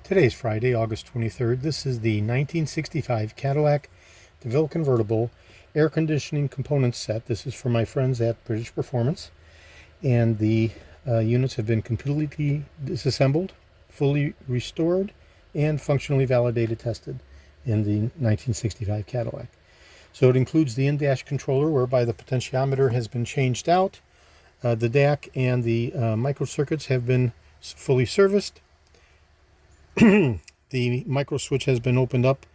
Today is Friday, August 23rd. This is the 1965 Cadillac DeVille convertible air conditioning component set. This is for my friends at British Performance. And the units have been completely disassembled, fully restored, and functionally validated tested in the 1965 Cadillac. So it includes the in-dash controller, whereby the potentiometer has been changed out. The DAC and the microcircuits have been fully serviced. The micro switch has been opened up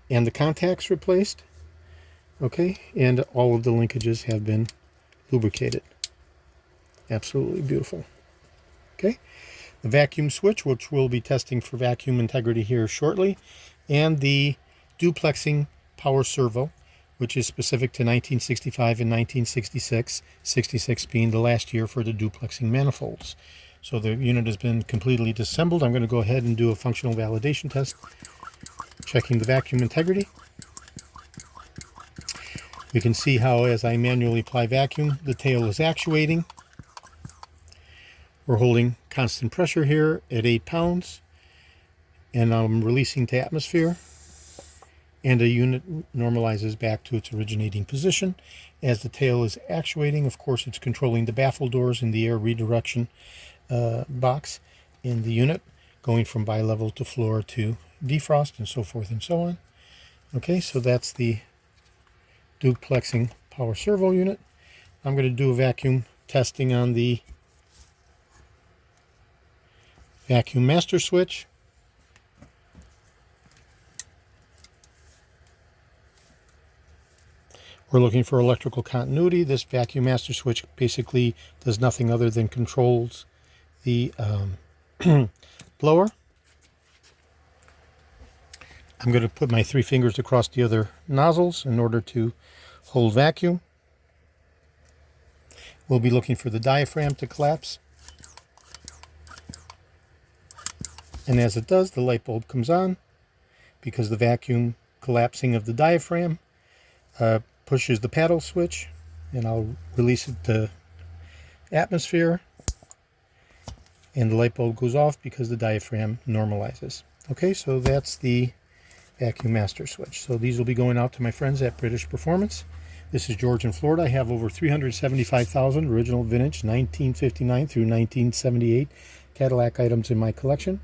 and the contacts replaced. Okay, and all of the linkages have been lubricated. Absolutely beautiful. Okay, the vacuum switch, which we'll be testing for vacuum integrity here shortly, and the duplexing power servo, which is specific to 1965 and 1966, 66 being the last year for the duplexing manifolds. So the unit has been completely disassembled. I'm going to go ahead and do a functional validation test, checking the vacuum integrity. We can see how, as I manually apply vacuum, the tail is actuating. We're holding constant pressure here at 8 pounds, and I'm releasing to atmosphere, and the unit normalizes back to its originating position. As the tail is actuating, of course, it's controlling the baffle doors and the air redirection box in the unit, going from bi-level to floor to defrost and so forth and so on. Okay, so that's the duplexing power servo unit. I'm going to do a vacuum testing on the vacuum master switch. We're looking for electrical continuity. This vacuum master switch basically does nothing other than controls the blower. I'm going to put my 3 fingers across the other nozzles in order to hold vacuum. We'll be looking for the diaphragm to collapse. And as it does, the light bulb comes on, because the vacuum collapsing of the diaphragm pushes the paddle switch, and I'll release it to atmosphere, and the light bulb goes off because the diaphragm normalizes. Okay, so that's the vacuum master switch. So these will be going out to my friends at British Performance. This is George in Florida. I have over 375,000 original vintage 1959 through 1978 Cadillac items in my collection.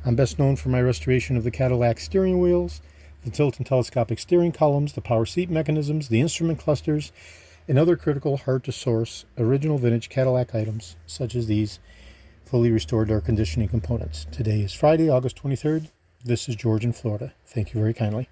I'm best known for my restoration of the Cadillac steering wheels, the tilt and telescopic steering columns, the power seat mechanisms, the instrument clusters, and other critical, hard-to-source, original vintage Cadillac items, such as these fully restored air conditioning components. Today is Friday, August 23rd. This is George in Florida. Thank you very kindly.